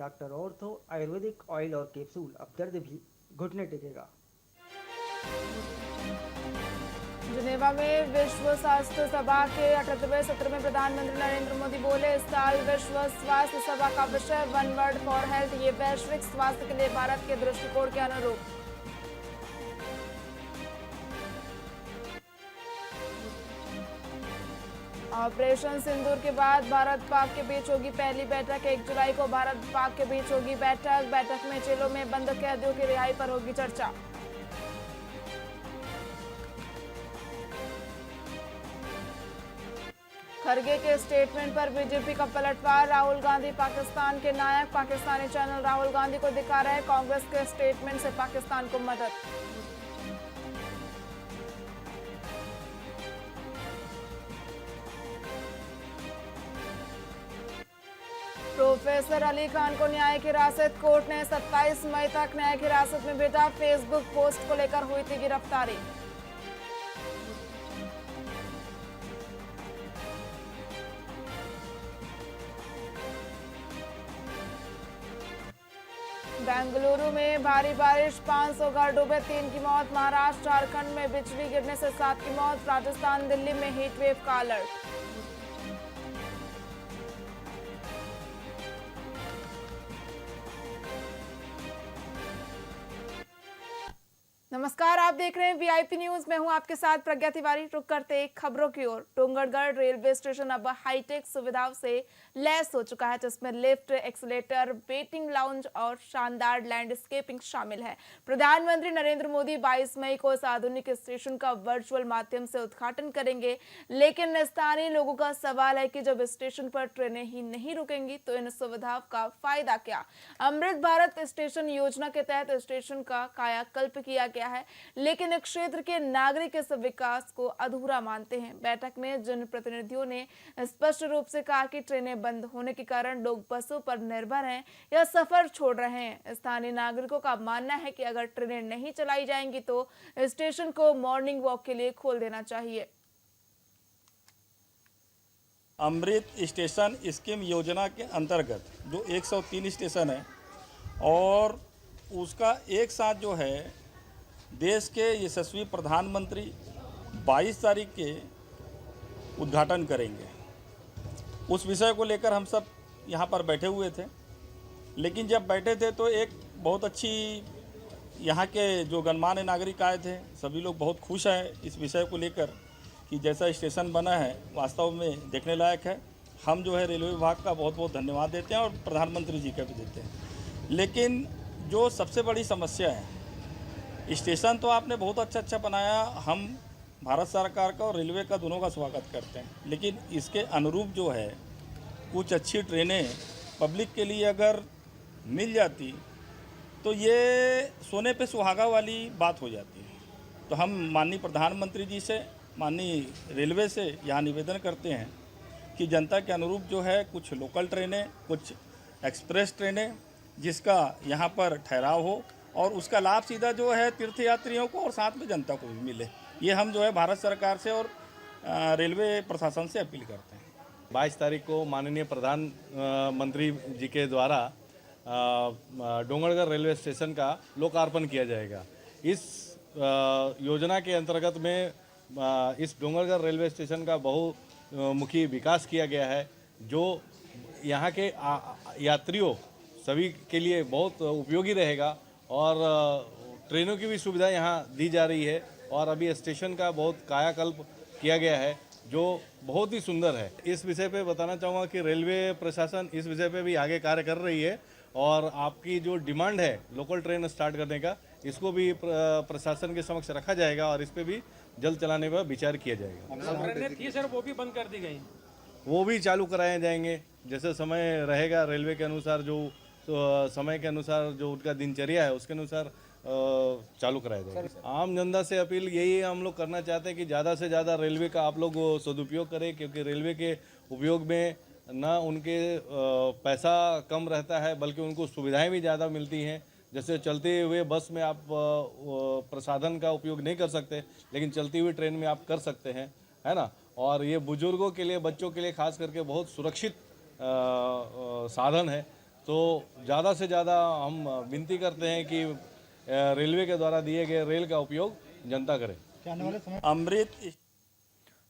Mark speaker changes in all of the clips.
Speaker 1: Doctor ortho Ayurvedic oil और capsule, अब दर्द भी घुटने टेकेगा।
Speaker 2: जिनेवा में विश्व स्वास्थ्य सभा के 38वें सत्र में प्रधानमंत्री नरेंद्र मोदी बोले, इस साल विश्व स्वास्थ्य सभा का विषय वन वर्ल्ड फॉर हेल्थ, ये वैश्विक स्वास्थ्य के लिए भारत के दृष्टिकोण के अनुरूप। ऑपरेशन सिंदूर के बाद भारत पाक के बीच होगी पहली बैठक। 1 जुलाई को भारत पाक के बीच होगी बैठक में जेलों में बंद कैदियों की रिहाई पर होगी चर्चा। खरगे के स्टेटमेंट पर बीजेपी का पलटवार, राहुल गांधी पाकिस्तान के नायक। पाकिस्तानी चैनल राहुल गांधी को दिखा रहे कांग्रेस के स्टेटमेंट से पाकिस्तान को मदद। प्रोफेसर अली खान को न्यायिक हिरासत, कोर्ट ने 27 मई तक न्यायिक हिरासत में भेजा। फेसबुक पोस्ट को लेकर हुई थी गिरफ्तारी। बेंगलुरु में भारी बारिश, 500 घर डूबे, 3 की मौत। महाराष्ट्र झारखंड में बिजली गिरने से 7 की मौत। राजस्थान दिल्ली में हीट वेव का अलर्ट। नमस्कार, आप देख रहे हैं वीआईपी न्यूज। मैं हूं आपके साथ प्रज्ञा तिवारी। रुक करते एक खबरों की ओर। डोंगरगढ़ रेलवे स्टेशन अब हाईटेक सुविधाओं से लैस हो चुका है, जिसमें लिफ्ट, एक्सीलेटर, वेटिंग लाउंज और शानदार लैंडस्केपिंग शामिल है। प्रधानमंत्री नरेंद्र मोदी 22 मई को इस आधुनिक स्टेशन का वर्चुअल माध्यम से उद्घाटन करेंगे। लेकिन स्थानीय लोगों का सवाल है कि जब स्टेशन पर ट्रेनें ही नहीं रुकेंगी तो इन सुविधाओं का फायदा क्या। अमृत भारत स्टेशन योजना के तहत स्टेशन का कायाकल्प किया गया है, लेकिन क्षेत्र के नागरिक इस विकास को अधूरा मानते हैं। बैठक में जन प्रतिनिधियों ने स्पष्ट रूप से कहा कि ट्रेनें बंद होने के कारण लोग बसों पर निर्भर हैं या सफर छोड़ रहे हैं। स्थानीय नागरिकों का मानना है कि अगर ट्रेनें नहीं चलाई जाएंगी तो स्टेशन को मॉर्निंग वॉक के लिए खोल देना चाहिए।
Speaker 3: अमृत स्टेशन स्कीम योजना के अंतर्गत जो 103 स्टेशन है और उसका एक साथ जो है देश के यशस्वी प्रधानमंत्री 22 तारीख के उद्घाटन करेंगे। उस विषय को लेकर हम सब यहाँ पर बैठे हुए थे, लेकिन जब बैठे थे तो एक बहुत अच्छी यहाँ के जो गणमान्य नागरिक आए थे, सभी लोग बहुत खुश हैं इस विषय को लेकर कि जैसा स्टेशन बना है वास्तव में देखने लायक है। हम जो है रेलवे विभाग का बहुत बहुत धन्यवाद देते हैं और प्रधानमंत्री जी का भी देते हैं। लेकिन जो सबसे बड़ी समस्या है, स्टेशन तो आपने बहुत अच्छा बनाया, हम भारत सरकार का और रेलवे का दोनों का स्वागत करते हैं, लेकिन इसके अनुरूप जो है कुछ अच्छी ट्रेनें पब्लिक के लिए अगर मिल जाती तो ये सोने पे सुहागा वाली बात हो जाती है। तो हम माननीय प्रधानमंत्री जी से, माननीय रेलवे से यहाँ निवेदन करते हैं कि जनता के अनुरूप जो है कुछ लोकल ट्रेनें, कुछ एक्सप्रेस ट्रेनें जिसका यहाँ पर ठहराव हो और उसका लाभ सीधा जो है तीर्थयात्रियों को और साथ में जनता को भी मिले। ये हम जो है भारत सरकार से और रेलवे प्रशासन से अपील करते हैं।
Speaker 4: 22 तारीख को माननीय प्रधानमंत्री जी के द्वारा डोंगरगढ़ रेलवे स्टेशन का लोकार्पण किया जाएगा। इस योजना के अंतर्गत में इस डोंगरगढ़ रेलवे स्टेशन का बहुमुखी विकास किया गया है, जो यहाँ के यात्रियों सभी के लिए बहुत उपयोगी रहेगा और ट्रेनों की भी सुविधा यहाँ दी जा रही है और अभी स्टेशन का बहुत कायाकल्प किया गया है जो बहुत ही सुंदर है। इस विषय पे बताना चाहूँगा कि रेलवे प्रशासन इस विषय पे भी आगे कार्य कर रही है और आपकी जो डिमांड है लोकल ट्रेन स्टार्ट करने का, इसको भी प्रशासन के समक्ष रखा जाएगा और इस पर भी जल्द चलाने पर विचार किया जाएगा।
Speaker 5: ट्रेनें थी सर, वो भी बंद कर दी गई,
Speaker 4: वो भी चालू कराए जाएंगे जैसे समय रहेगा। रेलवे के अनुसार जो समय के अनुसार जो उनका दिनचर्या है उसके अनुसार चालू कराया जाएगा। आम जनता से अपील यही हम लोग करना चाहते हैं कि ज़्यादा से ज़्यादा रेलवे का आप लोग सदुपयोग करें, क्योंकि रेलवे के उपयोग में ना उनके पैसा कम रहता है बल्कि उनको सुविधाएं भी ज़्यादा मिलती हैं। जैसे चलते हुए बस में आप प्रसाधन का उपयोग नहीं कर सकते, लेकिन चलती हुई ट्रेन में आप कर सकते हैं, है ना। और ये बुजुर्गों के लिए, बच्चों के लिए खास करके बहुत सुरक्षित साधन है। तो ज़्यादा से ज़्यादा हम विनती करते हैं कि रेलवे के द्वारा दिए गए रेल का उपयोग जनता करे।
Speaker 3: अमृत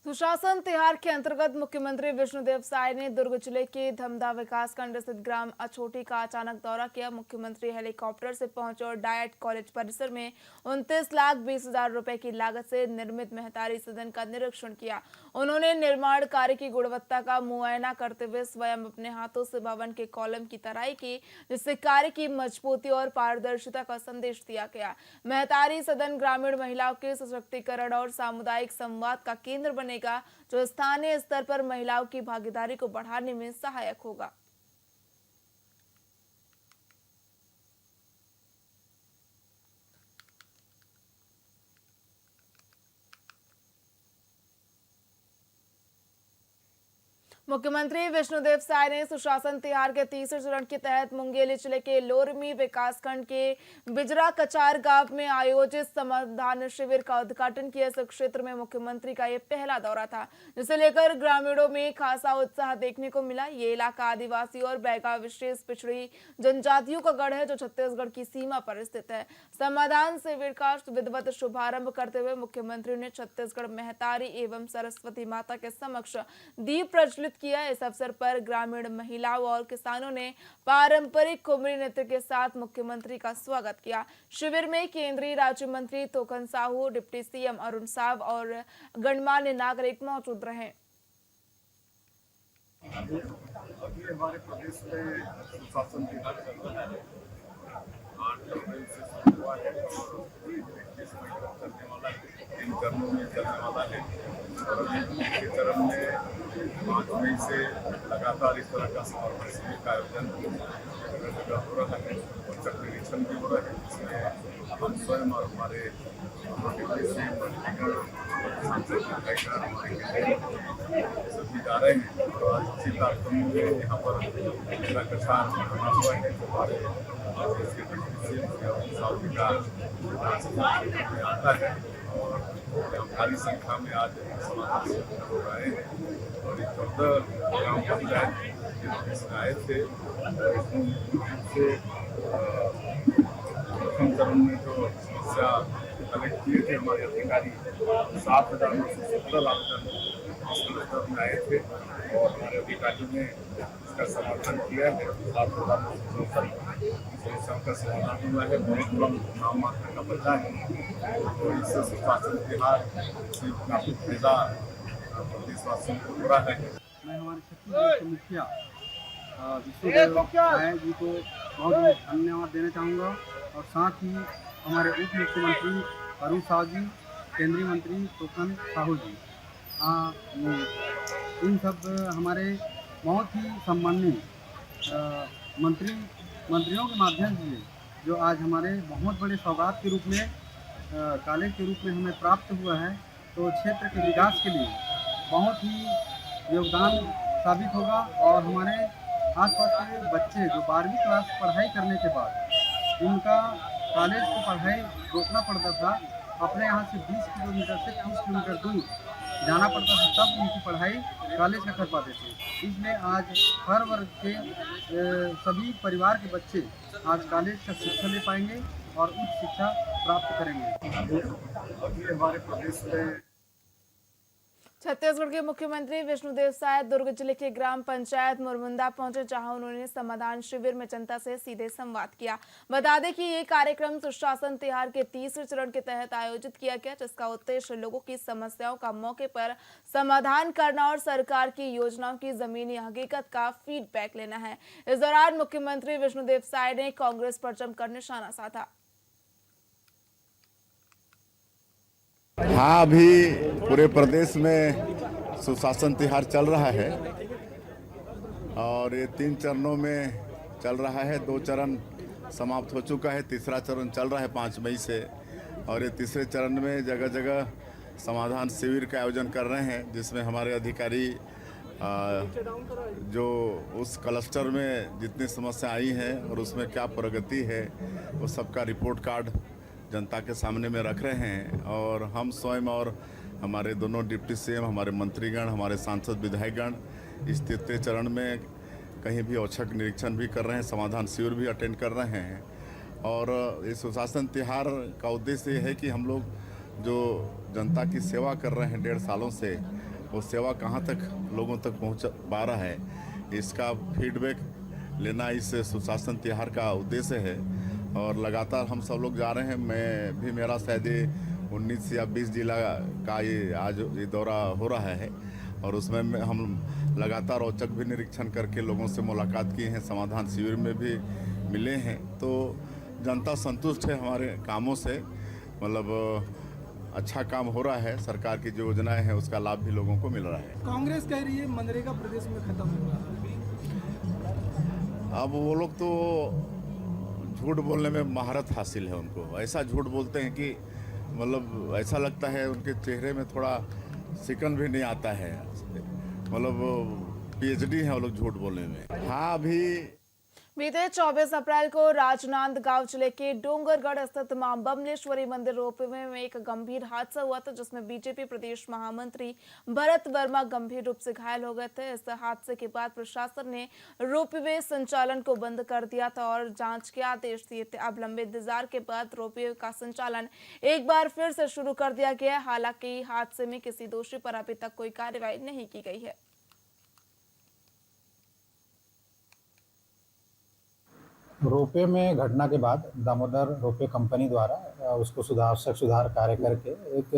Speaker 2: सुशासन तिहार के अंतर्गत मुख्यमंत्री विष्णुदेव साय ने दुर्ग जिले के धमधा विकासखंड स्थित ग्राम अछोटी का अचानक दौरा किया। मुख्यमंत्री हेलीकॉप्टर से पहुंचे और डायट कॉलेज परिसर में 29,20,000 रुपए की लागत से निर्मित महतारी सदन का निरीक्षण किया। उन्होंने निर्माण कार्य की गुणवत्ता का मुआयना करते हुए स्वयं अपने हाथों से भवन के कॉलम की तराई की, जिससे कार्य की मजबूती और पारदर्शिता का संदेश दिया गया। महतारी सदन ग्रामीण महिलाओं के सशक्तिकरण और सामुदायिक संवाद का केंद्र बने जो स्थानीय स्तर पर महिलाओं की भागीदारी को बढ़ाने में सहायक होगा। मुख्यमंत्री विष्णुदेव साय ने सुशासन तिहार के तीसरे चरण के तहत मुंगेली जिले के लोरमी विकासखंड के बिजरा कचार गांव में आयोजित समाधान शिविर का उद्घाटन किया। इस क्षेत्र में मुख्यमंत्री का यह पहला दौरा था, जिसे लेकर ग्रामीणों में खासा उत्साह देखने को मिला। ये इलाका आदिवासी और बैगा विशेष पिछड़ी जनजातियों का गढ़ है, जो छत्तीसगढ़ की सीमा पर स्थित है। समाधान शिविर का विधिवत शुभारंभ करते हुए मुख्यमंत्री ने छत्तीसगढ़ महतारी एवं सरस्वती माता के समक्ष दीप प्रज्वलित किया। इस अवसर पर ग्रामीण महिलाओं और किसानों ने पारंपरिक कुमरी नृत्य के साथ मुख्यमंत्री का स्वागत किया। शिविर में केंद्रीय राज्य मंत्री तोकन साहू, डिप्टी सीएम अरुण साव और गणमान्य नागरिक मौजूद रहे।
Speaker 6: अभी हमारे प्रदेश में सुशासन तिहार चल रहा है। 8 अप्रैल से शुरू हुआ है और 21 मई तक चलने वाला है। 3 चरणों में चलने वाला है और अभी दूसरे चरण में 5 मई से लगातार इस तरह का समर्पण शिविर का आयोजन जगह जगह हो रहा है और चक्र निरीक्षण भी हो रहा है, जिसमें हम स्वयं और हमारे सभी जा रहे हैं। और आज इसी कार्यक्रम में यहाँ पर मेरा कछार बना हुआ है, जो हमारे देश के आता है और भारी संख्या में आज समाधान हो रहे हैं। और 14 ग्राम पंचायत इसमें आए थे और इससे प्रथम चरण में जो समस्या कलेक्ट किए थे हमारे अधिकारी 7,970 आवेदन स्तर में आए थे और हमारे अधिकारियों ने इसका समाधान किया है। 7,964 का समाधान हुआ है। बहुत कम नाम मात्र का बचा है, तो इससे सुशासन तिहार से काफी फायदा प्रदेशवासियों को हो रहा है।
Speaker 7: मैं हमारे छत्तीसगढ़ के मुखिया विष्णुदेव साय जी को बहुत बहुत धन्यवाद देना चाहूँगा और साथ ही हमारे उप मुख्यमंत्री अरुण साव जी, केंद्रीय मंत्री तोकन साहू जी, इन सब हमारे बहुत ही सम्माननीय मंत्रियों के माध्यम से जो आज हमारे बहुत बड़े सौगात के रूप में कॉलेज के रूप में हमें प्राप्त हुआ है, तो क्षेत्र के विकास के लिए बहुत ही योगदान साबित होगा। और हमारे आसपास के बच्चे जो 12वीं क्लास पढ़ाई करने के बाद उनका कॉलेज की पढ़ाई रोकना पड़ता था, अपने यहाँ से 20 किलोमीटर से 30 किलोमीटर दूर जाना पड़ता था, तब उनकी पढ़ाई कॉलेज का कर पाते थे। इसलिए आज हर वर्ग के सभी परिवार के बच्चे आज कॉलेज का शिक्षा ले पाएंगे और उच्च शिक्षा प्राप्त करेंगे।
Speaker 6: अभी हमारे प्रदेश में
Speaker 2: छत्तीसगढ़ के मुख्यमंत्री विष्णुदेव साय दुर्ग जिले के ग्राम पंचायत मुरमुंदा पहुंचे, जहां उन्होंने समाधान शिविर में जनता से सीधे संवाद किया। बता दें कि ये कार्यक्रम सुशासन तिहार के तीसरे चरण के तहत आयोजित किया गया, जिसका उद्देश्य लोगों की समस्याओं का मौके पर समाधान करना और सरकार की योजनाओं की जमीनी हकीकत का फीडबैक लेना है। इस दौरान मुख्यमंत्री विष्णुदेव साय ने कांग्रेस पर जमकर निशाना साधा।
Speaker 8: हाँ, अभी पूरे प्रदेश में सुशासन तिहार चल रहा है और ये 3 चरणों में चल रहा है। 2 चरण समाप्त हो चुका है, तीसरा चरण चल रहा है 5 मई से। और ये तीसरे चरण में जगह जगह समाधान शिविर का आयोजन कर रहे हैं, जिसमें हमारे अधिकारी जो उस क्लस्टर में जितनी समस्या आई हैं और उसमें क्या प्रगति है, वो सबका रिपोर्ट कार्ड जनता के सामने में रख रहे हैं। और हम स्वयं और हमारे दोनों डिप्टी सीएम, हमारे मंत्रीगण, हमारे सांसद विधायकगण इस 3 चरण में कहीं भी औचक निरीक्षण भी कर रहे हैं, समाधान शिविर भी अटेंड कर रहे हैं। और इस सुशासन त्यौहार का उद्देश्य ये है कि हम लोग जो जनता की सेवा कर रहे हैं 1.5 सालों से, वो सेवा कहाँ तक लोगों तक पहुँच पा रहा है, इसका फीडबैक लेना इस सुशासन त्यौहार का उद्देश्य है। और लगातार हम सब लोग जा रहे हैं। मैं भी, मेरा शायद ये 19 या 20 जिला का आज ये दौरा हो रहा है और उसमें हम लगातार औचक भी निरीक्षण करके लोगों से मुलाकात किए हैं, समाधान शिविर में भी मिले हैं। तो जनता संतुष्ट है हमारे कामों से, मतलब अच्छा काम हो रहा है। सरकार की जो योजनाएं हैं उसका लाभ भी लोगों को मिल रहा है।
Speaker 9: कांग्रेस कह रही है मनरेगा प्रदेश में खत्म हो रहा है।
Speaker 8: अब वो लोग तो झूठ बोलने में महारत हासिल है उनको। ऐसा झूठ बोलते हैं कि मतलब ऐसा लगता है उनके चेहरे में थोड़ा सिकन भी नहीं आता है। मतलब पीएचडी है वो लोग झूठ बोलने में। हाँ, अभी
Speaker 2: बीते 24 अप्रैल को राजनांदगांव जिले के डोंगरगढ़ स्थित मां बमलेश्वरी मंदिर रोपवे में एक गंभीर हादसा हुआ था, जिसमें बीजेपी प्रदेश महामंत्री भरत वर्मा गंभीर रूप से घायल हो गए थे। इस हादसे के बाद प्रशासन ने रोपवे संचालन को बंद कर दिया था और जांच के आदेश दिए थे। अब लंबे इंतजार के बाद रोपवे का संचालन एक बार फिर से शुरू कर दिया गया है। हालांकि हादसे में किसी दोषी पर अभी तक कोई कार्रवाई नहीं की गई है।
Speaker 10: रोपवे में घटना के बाद दामोदर रोपवे कंपनी द्वारा उसको आवश्यक सुधार कार्य करके एक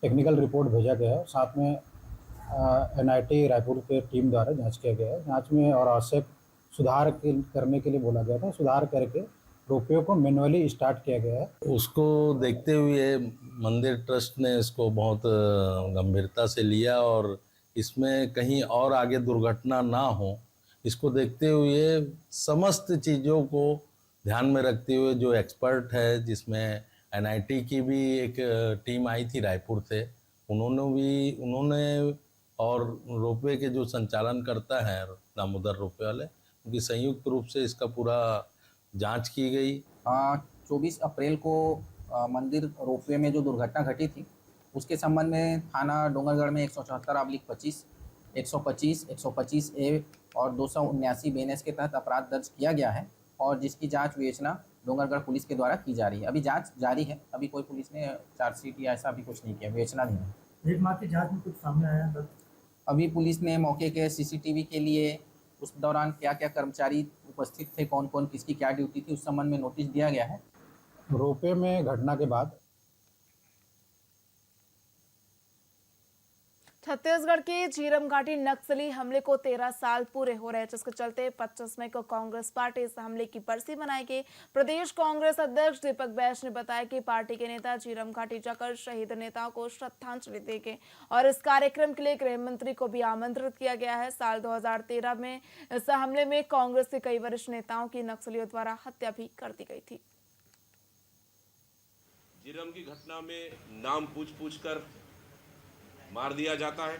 Speaker 10: टेक्निकल रिपोर्ट भेजा गया है। साथ में एनआईटी रायपुर के टीम द्वारा जांच किया गया है। जांच में और आवश्यक सुधार करने के लिए बोला गया था। सुधार करके रोपवे को मैनुअली स्टार्ट किया गया है।
Speaker 11: उसको देखते हुए मंदिर ट्रस्ट ने इसको बहुत गंभीरता से लिया और इसमें कहीं और आगे दुर्घटना ना हो, इसको देखते हुए समस्त चीज़ों को ध्यान में रखते हुए जो एक्सपर्ट है, जिसमें एनआईटी की भी एक टीम आई थी रायपुर से, उन्होंने और रोपवे के जो संचालन करता है दामोदर रोपवे वाले, उनकी संयुक्त रूप से इसका पूरा जांच की गई।
Speaker 12: 24 अप्रैल को मंदिर रोपवे में जो दुर्घटना घटी थी उसके संबंध में थाना डोंगरगढ़ में 174/25, 125, 125A और 279 BNS के तहत अपराध दर्ज किया गया है और जिसकी जांच विवेचना डोंगरगढ़ पुलिस के द्वारा की जा रही है। अभी जांच जारी है। अभी कोई पुलिस ने चार्जशीट या ऐसा अभी कुछ नहीं किया, विवेचना नहीं है।
Speaker 9: एक माह की जांच में कुछ सामने आया है?
Speaker 12: अभी पुलिस ने मौके के सीसीटीवी के लिए उस दौरान क्या क्या कर्मचारी उपस्थित थे, कौन कौन किसकी क्या ड्यूटी थी, उस संबंध में नोटिस दिया गया है।
Speaker 10: रोपवे में घटना के बाद
Speaker 2: छत्तीसगढ़ के झीरम घाटी नक्सली हमले को 13 साल पूरे हो रहे हैं, जिसके चलते 25 मई को कांग्रेस पार्टी इस हमले की बरसी मनाएगी। प्रदेश कांग्रेस अध्यक्ष दीपक बैज ने बताया कि पार्टी के नेता झीरम घाटी जाकर शहीद नेताओं को श्रद्धांजलि देंगे और इस कार्यक्रम के लिए गृह मंत्री को भी आमंत्रित किया गया है। साल 2013 में इस हमले में कांग्रेस के कई वरिष्ठ नेताओं की नक्सलियों द्वारा हत्या भी कर दी गई थी।
Speaker 13: झीरम की घटना में नाम पूछ कर मार दिया जाता है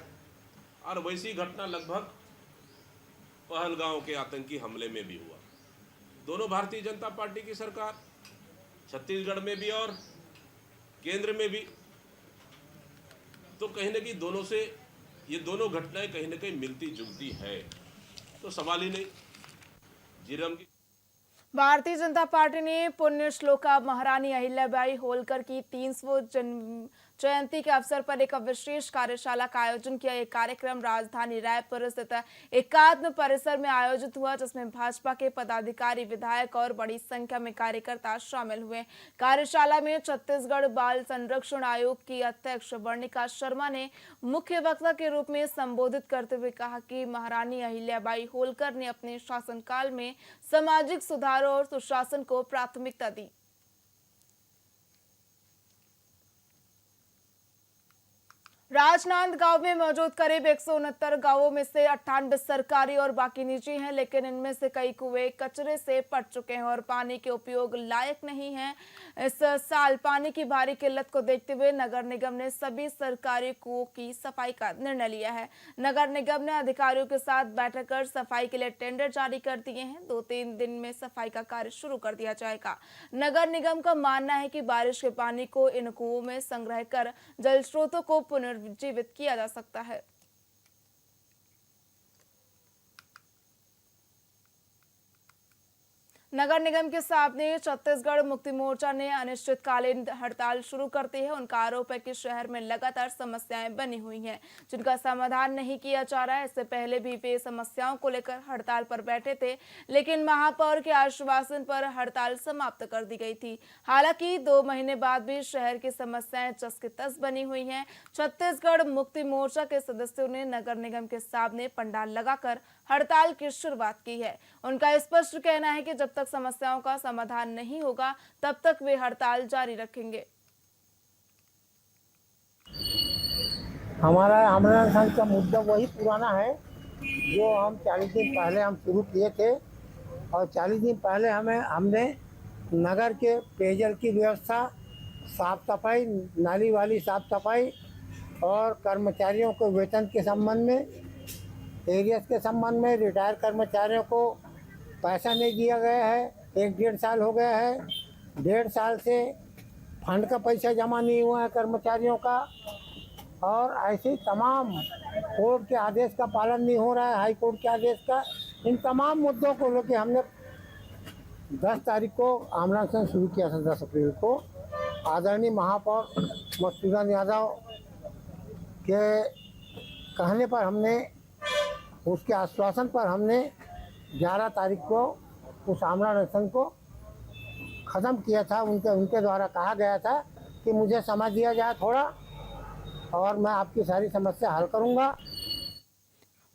Speaker 13: और वैसी घटना लगभग पहलगांव के आतंकी हमले में भी हुआ। दोनों भारतीय जनता पार्टी की सरकार छत्तीसगढ़ में भी और केंद्र में भी, तो कहीं न कहीं दोनों से ये दोनों घटनाएं कहीं न कहीं मिलती जुलती है, तो सवाल ही नहीं। झीरम की
Speaker 2: भारतीय जनता पार्टी ने पुण्य श्लोका महारानी अहिल्याबाई होलकर की 300 जयंती के अवसर पर एक विशेष कार्यशाला का आयोजन किया। एक कार्यक्रम राजधानी रायपुर स्थित एकात्म परिसर में आयोजित हुआ, जिसमें भाजपा के पदाधिकारी, विधायक और बड़ी संख्या में कार्यकर्ता शामिल हुए। कार्यशाला में छत्तीसगढ़ बाल संरक्षण आयोग की अध्यक्ष वर्णिका शर्मा ने मुख्य वक्ता के रूप में संबोधित करते हुए कहा कि महारानी अहिल्याबाई होलकर ने अपने शासनकाल में सामाजिक सुधारों और सुशासन को प्राथमिकता दी। राजनांदगांव में मौजूद करीब 169 गांवों में से 98 सरकारी और बाकी निजी हैं, लेकिन इनमें से कई कुएं कचरे से पट चुके हैं और पानी के उपयोग लायक नहीं हैं। इस साल पानी की भारी किल्लत को देखते हुए नगर निगम ने सभी सरकारी कुओं की सफाई का निर्णय लिया है। नगर निगम ने अधिकारियों के साथ बैठक कर सफाई के लिए टेंडर जारी कर दिए हैं। 2-3 दिन में सफाई का कार्य शुरू कर दिया जाएगा। नगर निगम का मानना है कि बारिश के पानी को इन कुओं में संग्रह कर जल स्रोतों को पुनर्जीवित किया जा सकता है। नगर निगम के सामने छत्तीसगढ़ मुक्ति मोर्चा ने अनिश्चितकालीन हड़ताल शुरू करती है। उनका आरोप है कि शहर में लगातार समस्याएं बनी हुई हैं जिनका समाधान नहीं किया जा रहा है। इससे पहले भी वे समस्याओं को लेकर हड़ताल पर बैठे थे, लेकिन महापौर के आश्वासन पर हड़ताल समाप्त कर दी गई थी। हालांकि 2 महीने बाद भी शहर की समस्याएं जस की तस बनी हुई हैं। छत्तीसगढ़ मुक्ति मोर्चा के सदस्यों ने नगर निगम के सामने पंडाल लगाकर हड़ताल की शुरुआत की है। उनका स्पष्ट कहना है कि जब तक समस्याओं का समाधान नहीं होगा तब तक वे हड़ताल जारी रखेंगे।
Speaker 14: हमारा संघ का मुद्दा वही पुराना है जो हम 40 दिन पहले हम शुरू किए थे, और 40 दिन पहले हमने नगर के पेयजल की व्यवस्था, साफ सफाई, नाली वाली साफ सफाई और कर्मचारियों को वेतन के संबंध में, एरियस के संबंध में रिटायर कर्मचारियों को पैसा नहीं दिया गया है, 1-1.5 साल हो गया है। 1.5 साल से फंड का पैसा जमा नहीं हुआ है कर्मचारियों का, और ऐसे तमाम कोर्ट के आदेश का पालन नहीं हो रहा है, हाई कोर्ट के आदेश का। इन तमाम मुद्दों को लेकर हमने 10 तारीख को आंदोलन शुरू किया था। 10 अप्रैल को आदरणीय महापौर मधुसूदन यादव के कहने पर हमने, उसके आश्वासन पर हमने 11 तारीख को उस आमरण को ख़त्म किया था। उनके द्वारा कहा गया था कि मुझे समय दिया जाए थोड़ा, और मैं आपकी सारी समस्या हल करूंगा।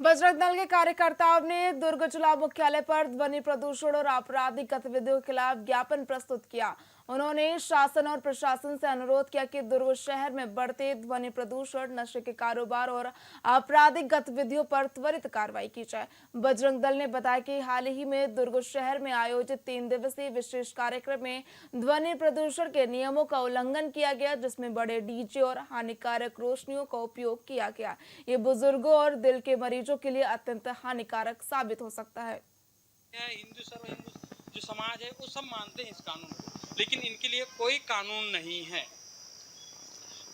Speaker 2: बजरंग दल के कार्यकर्ताओं ने दुर्ग जिला मुख्यालय पर ध्वनि प्रदूषण और आपराधिक गतिविधियों के खिलाफ ज्ञापन प्रस्तुत किया। उन्होंने शासन और प्रशासन से अनुरोध किया कि दुर्ग शहर में बढ़ते ध्वनि प्रदूषण, नशे के कारोबार और आपराधिक गतिविधियों पर त्वरित कार्रवाई की जाए। बजरंग दल ने बताया कि हाल ही में दुर्ग शहर में आयोजित 3 दिवसीय विशेष कार्यक्रम में ध्वनि प्रदूषण के नियमों का उल्लंघन किया गया, जिसमें बड़े डीजे और हानिकारक रोशनियों का उपयोग किया गया। ये बुजुर्गों और दिल के मरीजों के लिए अत्यंत हानिकारक साबित हो सकता है।
Speaker 5: हिंदू जो समाज है वो सब मानते हैं इस कानून को, लेकिन इनके लिए कोई कानून नहीं है।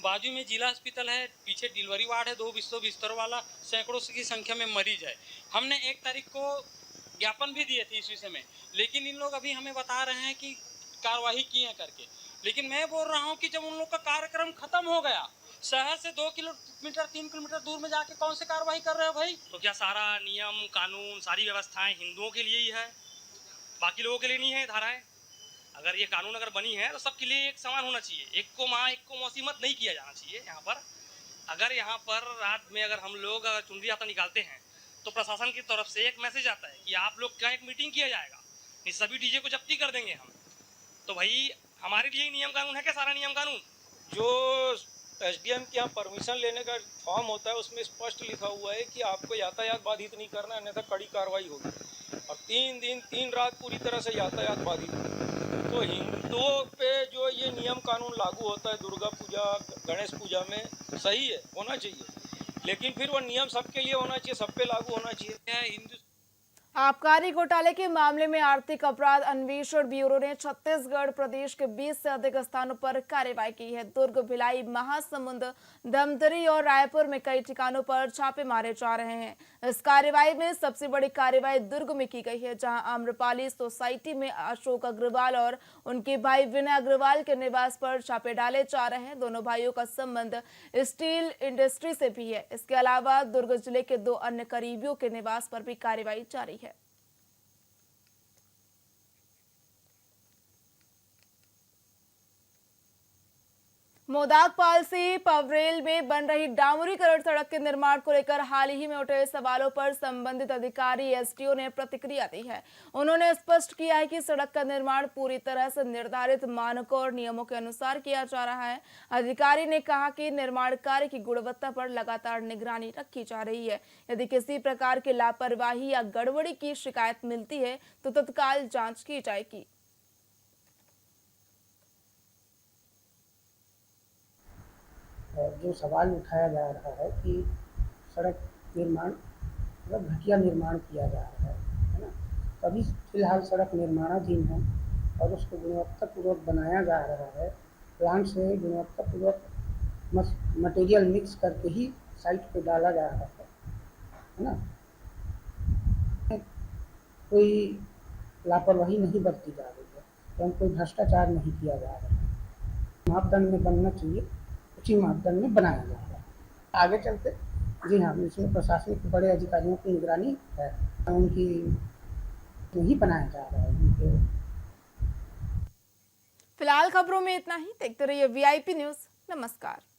Speaker 5: बाजू में जिला अस्पताल है, पीछे डिलीवरी वार्ड है, 2 बिस्तरों वाला, सैकड़ों की संख्या में मरीज है। हमने 1 तारीख को ज्ञापन भी दिए थे इस विषय में, लेकिन इन लोग अभी हमें बता रहे हैं कि कार्रवाई की है करके। लेकिन मैं बोल रहा हूँ कि जब उन लोग का कार्यक्रम खत्म हो गया, शहर से 2 किलोमीटर 3 किलोमीटर दूर में जाके कौन से कार्रवाई कर रहे हो भाई?
Speaker 15: तो क्या सारा नियम कानून सारी व्यवस्थाएं हिंदुओं के लिए ही है, बाकी लोगों के लिए नहीं है धाराएं? अगर ये कानून अगर बनी है तो सबके लिए एक समान होना चाहिए, एक को माँ एक को मौसी मत नहीं किया जाना चाहिए। यहाँ पर अगर रात में अगर हम लोग चुनरी यात्रा निकालते हैं तो प्रशासन की तरफ से एक मैसेज आता है कि आप लोग का एक मीटिंग किया जाएगा, ये सभी डीजे को जब्ती कर देंगे हम। तो भाई हमारे लिए नियम कानून है क्या सारा नियम कानून?
Speaker 16: जो एसडीएम के यहाँ परमिशन लेने का फॉर्म होता है उसमें स्पष्ट लिखा हुआ है कि आपको यातायात बाधित नहीं करना, अन्यथा कड़ी कार्रवाई होगी। और 3 दिन 3 रात पूरी तरह से यातायात बाधित है। तो हिंदुओं पे जो ये नियम कानून लागू होता है दुर्गा पूजा, गणेश पूजा में, सही है, होना चाहिए, लेकिन फिर वो नियम सबके लिए होना चाहिए, सब पे लागू होना चाहिए। हिंदू
Speaker 2: आबकारी घोटाले के मामले में आर्थिक अपराध अन्वेषण ब्यूरो ने छत्तीसगढ़ प्रदेश के 20 से अधिक स्थानों पर कार्रवाई की है। दुर्ग, भिलाई, महासमुंद, धमतरी और रायपुर में कई ठिकानों पर छापे मारे जा रहे हैं। इस कार्रवाई में सबसे बड़ी कार्रवाई दुर्ग में की गई है, जहां आम्रपाली सोसाइटी में अशोक अग्रवाल और उनके भाई विनय अग्रवाल के निवास पर छापे डाले जा रहे हैं। दोनों भाइयों का संबंध स्टील इंडस्ट्री से भी है। इसके अलावा दुर्ग जिले के 2 अन्य करीबियों के निवास पर भी कार्रवाई जारी है। मोदाकपाल से पवरेल में बन रही डामरीकरण सड़क के निर्माण को लेकर हाल ही में उठे सवालों पर संबंधित अधिकारी एसडीओ ने प्रतिक्रिया दी है। उन्होंने स्पष्ट किया है कि सड़क का निर्माण पूरी तरह से निर्धारित मानकों और नियमों के अनुसार किया जा रहा है। अधिकारी ने कहा कि निर्माण कार्य की गुणवत्ता पर लगातार निगरानी रखी जा रही है। यदि किसी प्रकार की लापरवाही या गड़बड़ी की शिकायत मिलती है तो तत्काल जाँच की जाएगी।
Speaker 14: जो सवाल उठाया जा रहा है कि सड़क निर्माण मतलब घटिया निर्माण किया जा रहा है ना, अभी फिलहाल सड़क निर्माणाधीन है और उसको गुणवत्तापूर्वक बनाया जा रहा है। प्लांट से गुणवत्तापूर्वक मटेरियल मिक्स करके ही साइट पे डाला जा रहा है ना। कोई लापरवाही नहीं बरती जा रही है एवं कोई भ्रष्टाचार नहीं किया जा रहा है। मापदंड में बनना चाहिए, उसी मापदंड में बनाया जा रहा है। आगे चलते जी हाँ, इसमें प्रशासनिक बड़े अधिकारियों की निगरानी है, उनकी नहीं बनाया जा रहा है उनके।
Speaker 2: फिलहाल खबरों में इतना ही। देखते रहिए VIP न्यूज़। नमस्कार।